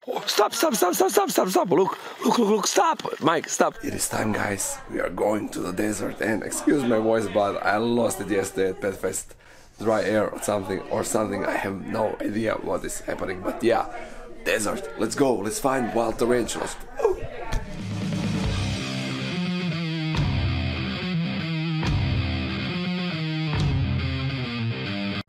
Oh, stop, stop, stop, stop, stop, stop, stop. Look, look, look, look, stop. Mike, stop. It is time, guys. We are going to the desert. And excuse my voice, but I lost it yesterday at Pet Fest. Dry air or something. I have no idea what is happening. But yeah, desert. Let's go. Let's find wild tarantulas.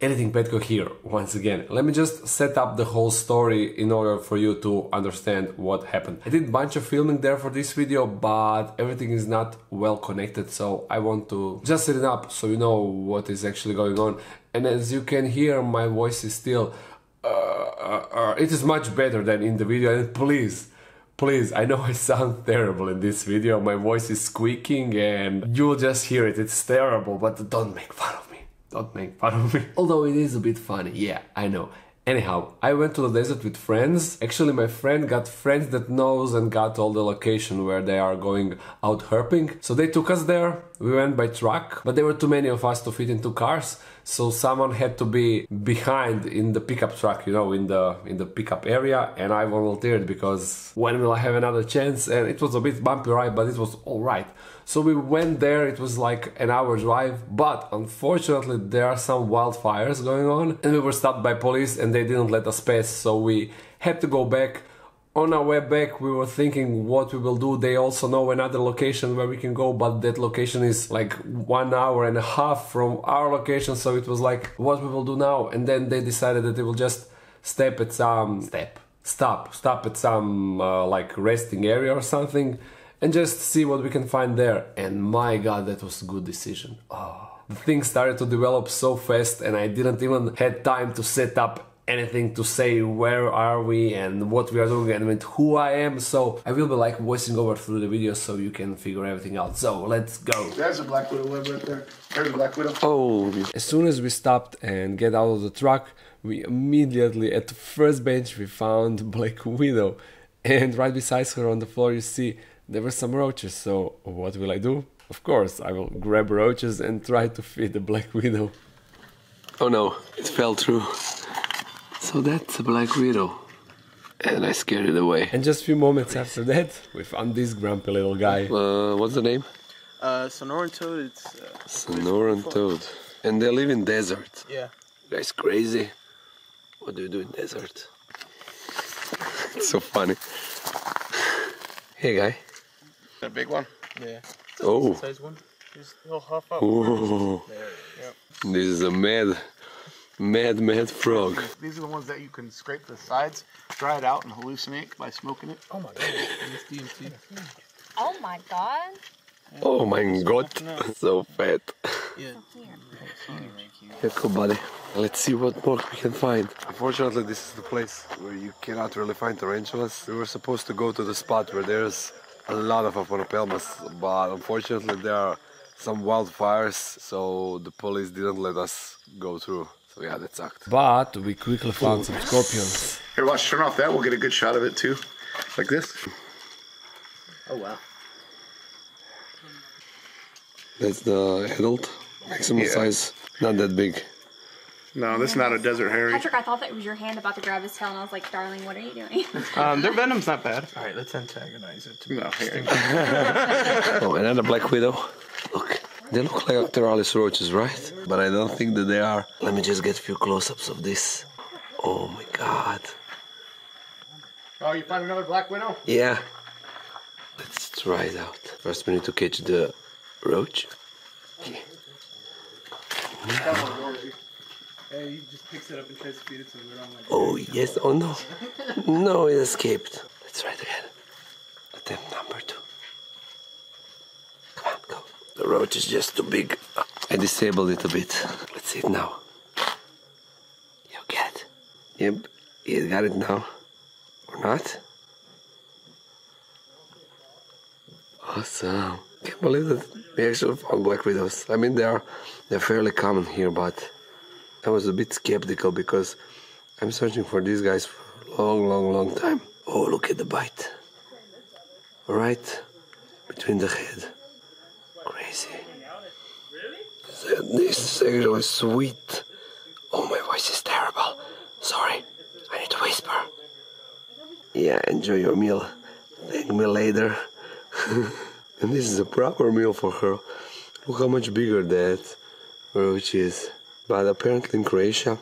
Editing Petko here, once again. Let me just set up the whole story in order for you to understand what happened. I did a bunch of filming there for this video, but everything is not well connected, so I want to just set it up so you know what is actually going on. And as you can hear, my voice is still... it is much better than in the video, and please, I know I sound terrible in this video, my voice is squeaking and you'll just hear it, it's terrible, but don't make fun of me. Don't make fun of me. Although it is a bit funny, yeah, I know. Anyhow, I went to the desert with friends. Actually, my friend got friends that knows and got all the location where they are going out herping. So they took us there. We went by truck, but there were too many of us to fit in 2 cars. So someone had to be behind in the pickup truck, you know, in the pickup area. And I volunteered because when will I have another chance? And it was a bit bumpy ride, but it was all right. So we went there, it was like an hour drive, but unfortunately there are some wildfires going on and we were stopped by police and they didn't let us pass, so we had to go back. On our way back we were thinking what we will do. They also know another location where we can go, but that location is like 1.5 hours from our location, so it was like what we will do now. And then they decided that they will just stop at some like resting area or something and just see what we can find there. And my god, that was a good decision. Oh. The thing started to develop so fast and I didn't even had time to set up anything to say where are we and what we are doing and with who I am, so I will be like voicing over through the video so you can figure everything out. So let's go. There's a black widow right there. There's a black widow. Oh. As soon as we stopped and get out of the truck, we immediately at the first bench we found Black Widow, and right beside her on the floor you see there were some roaches. So what will I do? Of course, I will grab roaches and try to feed the Black Widow. Oh no, it fell through. So that's a Black Widow. And I scared it away. And just a few moments after that, we found this grumpy little guy. What's the name? Sonoran Toad. Sonoran Toad. And they live in desert. Yeah. You guys crazy? What do you do in desert? It's so funny. Hey guy. A big one? Yeah. Oh. Size one. He'll huff up. Oh. Yep. This is a mad frog. These are the ones that you can scrape the sides, dry it out, and hallucinate by smoking it. Oh my god. It's DMT. Oh my god. Oh my god. So fat. Yeah. Yeah, cool, buddy. Let's see what more we can find. Unfortunately, this is the place where you cannot really find tarantulas. We were supposed to go to the spot where there's a lot of Aponopelmas, but unfortunately there are some wildfires, so the police didn't let us go through. So yeah, that sucked. But we quickly found some scorpions. Here, watch, turn off that. We'll get a good shot of it too. Like this. Oh wow. That's the adult. Maximum size. Not that big. No, this is not a desert hairy. Patrick, I thought that was your hand about to grab his tail, and I was like, darling, what are you doing? Their venom's not bad. Alright, let's antagonize it. No, here. Oh, another Black Widow. Look, they look like Octoralis roaches, right? But I don't think that they are. Let me just get a few close-ups of this. Oh my god. Oh, you find another black widow? Yeah. Let's try it out. First we need to catch the roach. Okay. Hey, he just picks it up and tries to feed it to the weird. I'm like, Oh yes, oh no. No, it escaped. Let's try it again. Attempt number 2. Come on, go. The roach is just too big. I disabled it a bit. Let's see it now. You get it? Yep, it got it now. Or not? Awesome. Can't believe that we actually found Black Widows. I mean, they're fairly common here, but I was a bit skeptical because I'm searching for these guys for a long time. Oh, look at the bite. Right between the head. Crazy. This is actually sweet. Oh, my voice is terrible. Sorry, I need to whisper. Yeah, enjoy your meal. Thank me later. And this is a proper meal for her. Look how much bigger that roach is. But apparently in Croatia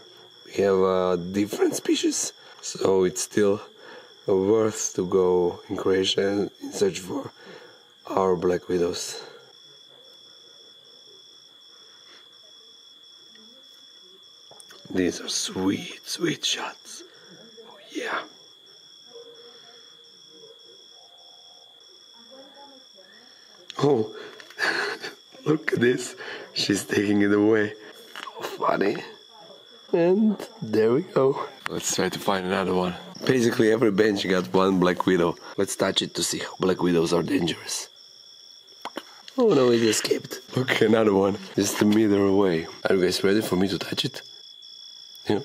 we have different species, so it's still worth to go in Croatia and in search for our black widows. These are sweet, sweet shots. Oh yeah. Oh, look at this. She's taking it away. So funny. And there we go. Let's try to find another one. Basically every bench got one black widow. Let's touch it to see how black widows are dangerous. Oh no, it escaped. Look, another one. Just a meter away. Are you guys ready for me to touch it?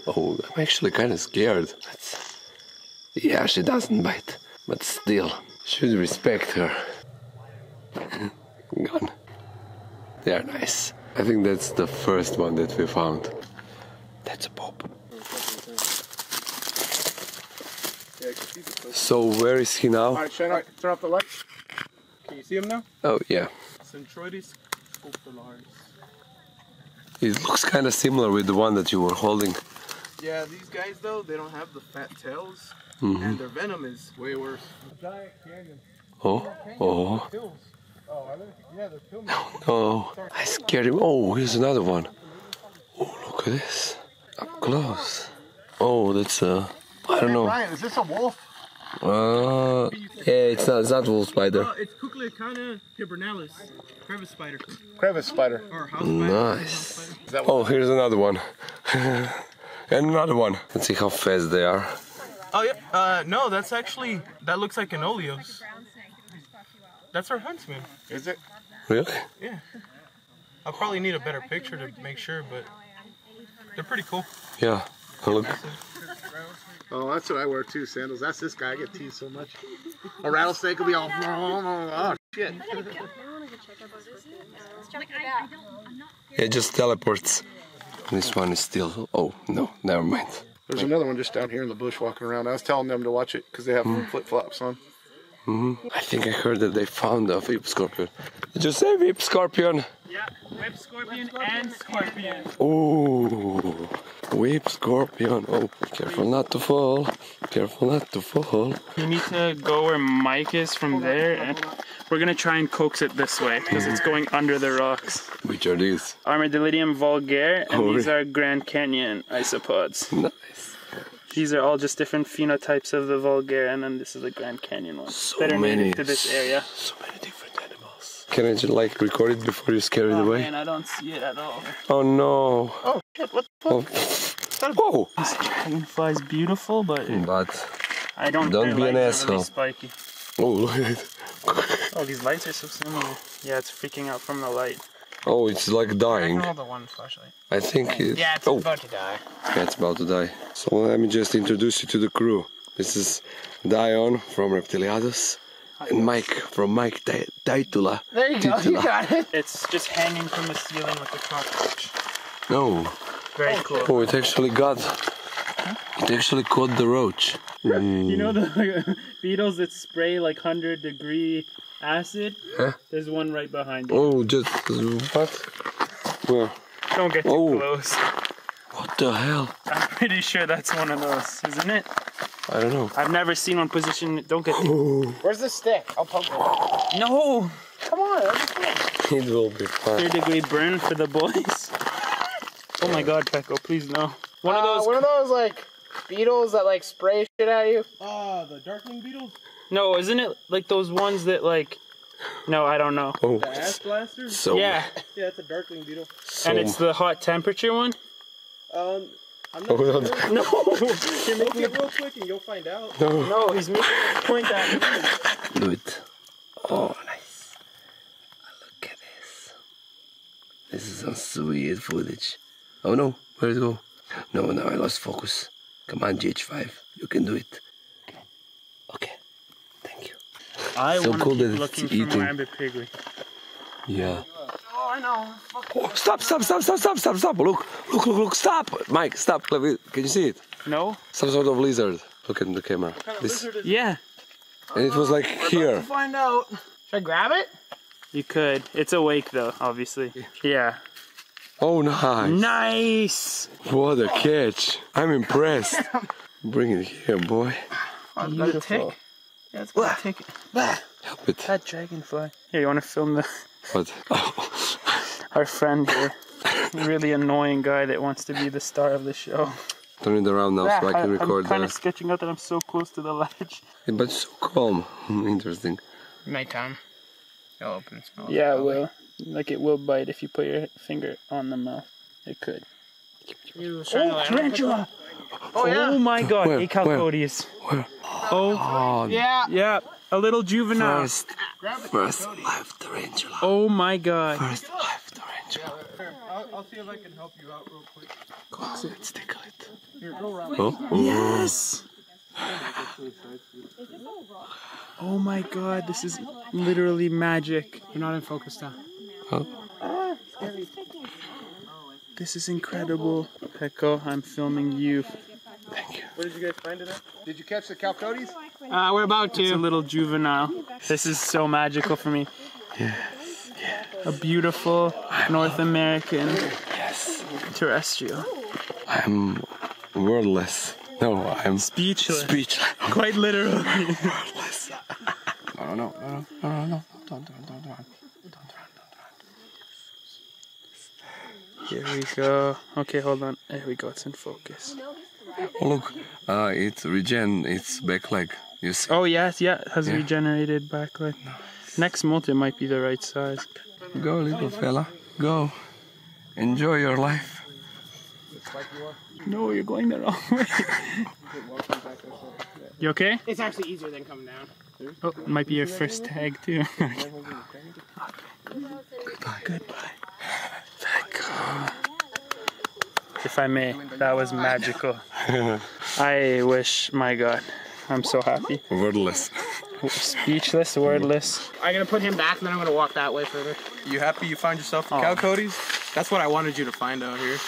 Oh, I'm actually kind of scared. Yeah, she doesn't bite. But still, should respect her. Gone. They are nice. I think that's the first one that we found. That's a pop. So where is he now? Alright, Shane, turn off the light. Can you see him now? Oh yeah. Centroides scopularis. It looks kind of similar with the one that you were holding. Yeah, these guys though, they don't have the fat tails, and their venom is way worse. Giant canyon. Oh, oh. Pills. Oh, are they? Yeah, they're pill. Oh, I scared him. Oh, here's another one. Oh, look at this. Up close. Oh, that's I don't know. Ryan, is this a wolf? Yeah, it's not wolf spider. It's Cucleacana hibernalis, crevice spider. Crevice spider. Or house spider. Nice. Oh, here's another one. And another one. Let's see how fast they are. Oh yeah. No, that's actually that looks like an oleos. That's our huntsman. Is it? Really? Yeah. I'll probably need a better picture to make sure, but they're pretty cool. Yeah. Look. Oh, that's what I wear too, sandals. That's this guy. I get teased so much. A rattlesnake will be all, oh shit. Yeah, it just teleports. This one is still. Oh no, never mind. There's another one just down here in the bush walking around. I was telling them to watch it because they have flip-flops on. I think I heard that they found a whip scorpion. Did you say whip scorpion? Yeah, whip scorpion and scorpion. Oh, whip scorpion. Oh, careful not to fall. Careful not to fall. You need to go where Mike is from there, and we're gonna try and coax it this way because it's going under the rocks. Which are these? Armadillidium vulgare, and Oh, these really? are Grand Canyon isopods. Nice. These are all just different phenotypes of the vulgare, and then this is the Grand Canyon one. So Better many. native to this area. So many different animals. Can I just like record it before you scare it Oh away? man, I don't see it at all. Oh no. Oh shit! What the fuck? Oh. Whoa. This dragonfly's beautiful, but But I don't. Don't their be an legs are really asshole. spiky. oh, look at it. Oh, these lights are so similar. Yeah, it's freaking out from the light. Oh, it's like dying. Hold the one flashlight. I think it. Yeah, it's oh. about to die. Yeah, it's about to die. So let me just introduce you to the crew. This is Dion from Reptiliatus and Mike from Tytula. There you go, Tytula. you got it. It's just hanging from the ceiling like a cockroach. No. Very cool. Oh, it actually got. It actually caught the roach. You know the beetles that spray like 100-degree acid? Huh? There's one right behind you. Oh, just what? Where? Don't get too Oh. close. What the hell? I'm pretty sure that's one of those, isn't it? I don't know. I've never seen one position. Don't get too... Where's the stick? I'll poke it. No! Come on, It will be fun. 3rd-degree burn for the boys. Oh my god, Pecco, please no. One of those like beetles that like spray shit at you. The darkling beetles? No, isn't it like those ones that like... No, I don't know. Oh, The ass blasters? so Yeah, Yeah, it's a darkling beetle. so. and it's the hot temperature one? I'm not Oh, sure. No! You're making it real quick and you'll find out. No, he's making a point at me. Do it. Oh, nice. Look at this. This is some sweet footage. Oh no, where did it go? No, I lost focus. Come on, GH5, you can do it. Okay, thank you. I So want to cool keep that it's looking eating. for rabbit piglet. Yeah. Oh, I know. Oh, stop! Look, stop! Mike, stop! Can you see it? No? Some sort of lizard. Look at the camera. This, Yeah, and it was like here. Find out. Should I grab it? you could. It's awake though, obviously. Yeah. Oh, nice. Nice! What a catch. I'm impressed. Bring it here, boy. Beautiful. Yeah, it's gonna take it. Help it. That dragonfly. Here, you want to film What? our friend here? Really annoying guy that wants to be the star of the show. Turn it around now so I can record I'm kind of that. sketching out that I'm so close to the ledge. Yeah, but so calm. Interesting. Nighttime. It'll open and smell. Yeah, it will. Like it will bite if you put your finger on the mouth. It could. Oh, Tarantula! Oh, yeah. Oh my god, Where? a calcodes. Where? Oh, Yeah. yeah, a little juvenile. First live tarantula. Oh my god. First live tarantula. I'll see if I can help you out real quick. Go on, let's tickle it. Here, go around. Oh, Yes! Oh my god, this is literally magic. You're not in focus now. This is incredible. Pecco, I'm filming you. thank you. Where did you guys find it at? Did you catch the calcodes? We're about It's a to. little juvenile. This is so magical for me. A beautiful North American terrestrial. I'm wordless. No, I'm Speechless. speechless. Quite literally. Wordless. No. Don't run. Here we go. Okay, hold on. There we go. It's in focus. Oh, look. It's regen. It's back leg. You see? Oh, yes, yeah. It has Yeah. regenerated backlight. Next molt, it might be the right size. Go, little fella. Go. Enjoy your life. No, you're going the wrong way. You okay? It's actually easier than coming down. Oh, it might be your first tag, too. Goodbye. If I may, that was magical. I wish, my God, I'm so happy. Wordless. Speechless, wordless. I'm gonna put him back and then I'm gonna walk that way further. You happy you found yourself the calcodes? That's what I wanted you to find out here.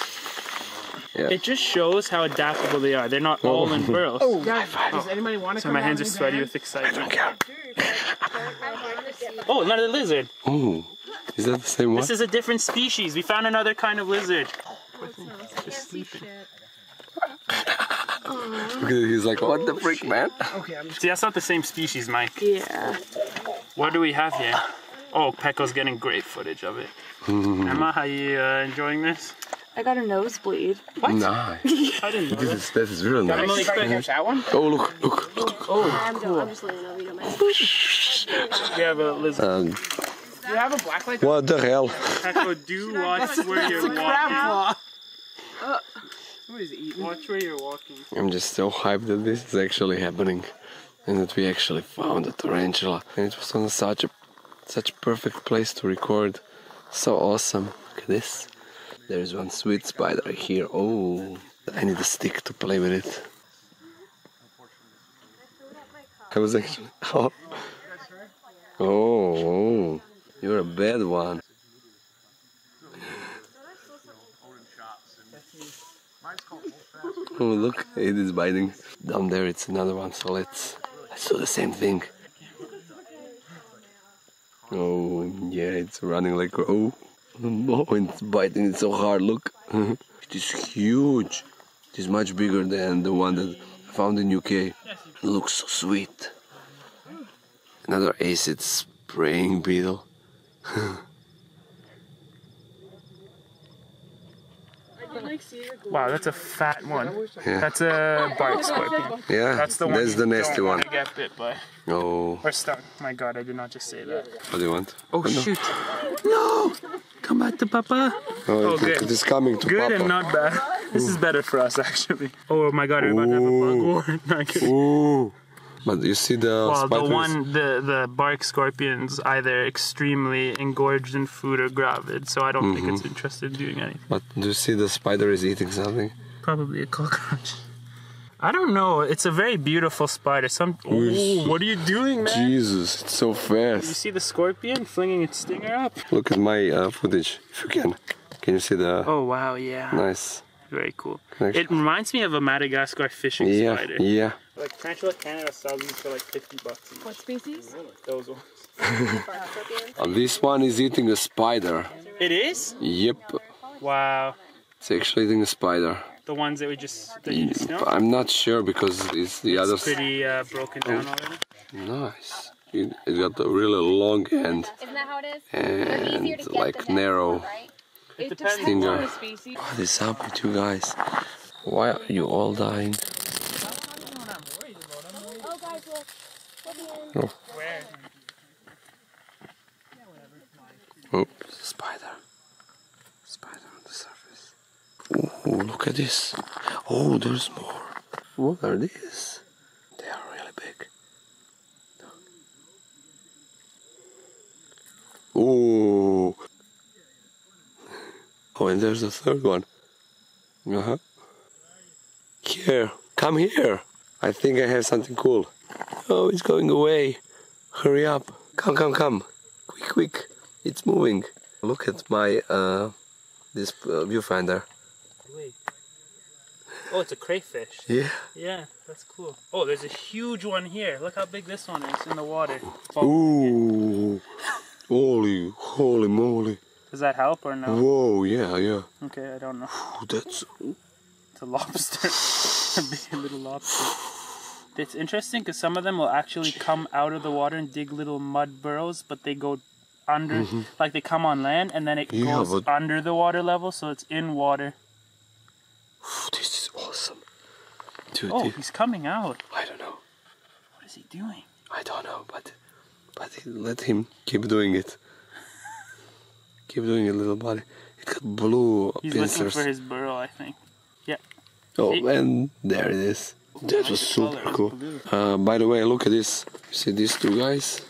It just shows how adaptable they are. They're not all in burrows. Guys, does anybody want to So come my down hands are and sweaty dance? with excitement. Oh, another lizard. Oh, is that the same one? This is a different species. We found another kind of lizard. Just sleeping. He's like, what the freak, man? See, that's not the same species, Mike. Yeah. What do we have here? Oh, Pecco's getting great footage of it. Emma, how you enjoying this? I got a nosebleed. Nice. I didn't know that. That is real I'm only nice. expecting to catch that one. Oh, look. I'm just letting you know we don't mind. We have a lizard. Do you have a blacklight? What the hell? Pecco, do watch where you're walking. What is it eating? Watch where you're walking. I'm just so hyped that this is actually happening, and that we actually found a tarantula, and it was on such a perfect place to record. So awesome. Look at this. There's one sweet spider here. Oh, I need a stick to play with it. I was actually. Oh, you're a bad one. Oh, look, it is biting. Down there, it's another one. So let's do the same thing. Oh, yeah, it's running like oh, it's biting it so hard. Look, it is huge. It is much bigger than the one that I found in UK. It looks so sweet. Another acid spraying beetle. Wow, that's a fat one. Yeah. That's a bark scorpion. Yeah, That's the one. that's the you nasty don't one. want to get bit by Oh, or stung. My God, I did not just say that. what do you want? Oh shoot! No! Come back to Papa. Oh, good. it is coming to Good Papa. and not bad. This is better for us actually. Oh my God, we're about to have a bug war. Not kidding. Ooh. But you see the Well, spiders? the bark scorpion's either extremely engorged in food or gravid, so I don't think it's interested in doing anything. But do you see the spider is eating something? Probably a cockroach. I don't know. It's a very beautiful spider. Oh, what are you doing, man? Jesus, it's so You fast. see the scorpion flinging its stinger up? Look at my footage, if you can. Can you see the... Oh wow, yeah. Nice. Very cool. Nice. It reminds me of a Madagascar fishing Yeah, spider. yeah. Like Tarantula Canada sells these for like $50 each. What species? Those ones. This one is eating a spider. It is? Yep, Wow. it's actually eating a spider. The ones that you just know? I'm not sure because it's the others. Pretty broken down already. Nice. It got a really long end Isn't that how it is? They're easier to and get like than that, narrow right? It depends depends on on the the species. What is up with you guys? Why are you all dying? Oh, guys, look. Oh, Where? oh, there's a spider. Spider on the surface. Oh, look at this. Oh, there's more. What are these? They are really big. Oh. Oh, and there's a third one. Uh-huh. Here, come here. I think I have something cool. Oh, it's going away. Hurry up. Come, come, come. Quick, quick. It's moving. Look at my, this viewfinder. Wait. Oh, it's a crayfish. Yeah. Yeah, that's cool. Oh, there's a huge one here. Look how big this one is in the water. Oh. Ooh. Holy moly. Does that help or no? Whoa, yeah, yeah. Okay, I don't know. Ooh, that's... It's a lobster. A big little lobster. It's interesting because some of them will actually come out of the water and dig little mud burrows, but they go under, like they come on land and then it goes under the water level, so it's in water. This is awesome. Dude, Oh, he's coming out. I don't know. What is he doing? I don't know, but let him keep doing it. Keep doing it, little buddy. It got blue He's pincers. looking for his burrow, I think. Yeah. Oh, and there it is. That was super cool. By the way, look at this. You see these two guys?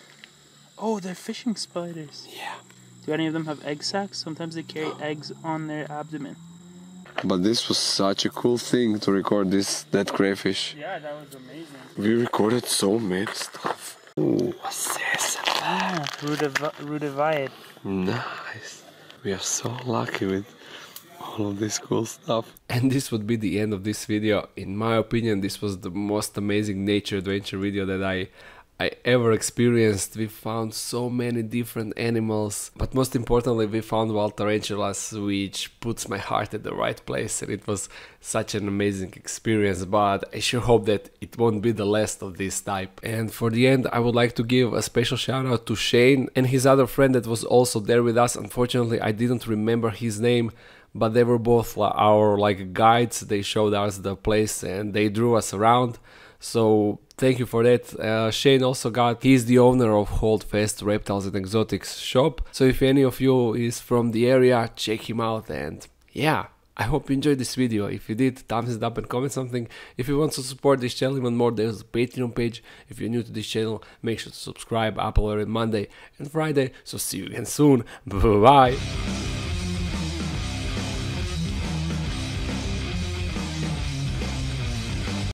Oh, they're fishing spiders. Yeah. Do any of them have egg sacs? Sometimes they carry eggs on their abdomen. But this was such a cool thing to record that crayfish. Yeah, that was amazing. We recorded so many stuff. Ooh, what's this? Ah, Rudiviad. Nice. We are so lucky with all of this cool stuff. And this would be the end of this video. In my opinion, this was the most amazing nature adventure video that I ever experienced. We found so many different animals, but most importantly we found wild tarantulas, which puts my heart at the right place, and it was such an amazing experience. But I sure hope that it won't be the last of this type. And for the end, I would like to give a special shout out to Shane and his other friend that was also there with us. Unfortunately, I didn't remember his name, but they were both our guides. They showed us the place and they drew us around. So thank you for that. Shane also he's the owner of Holdfast Reptiles and Exotics shop. So if any of you is from the area, check him out. And yeah, I hope you enjoyed this video. If you did, thumbs it up and comment something. If you want to support this channel even more, there's a Patreon page. If you're new to this channel, make sure to subscribe. I upload every Monday and Friday. So see you again soon. Bye bye.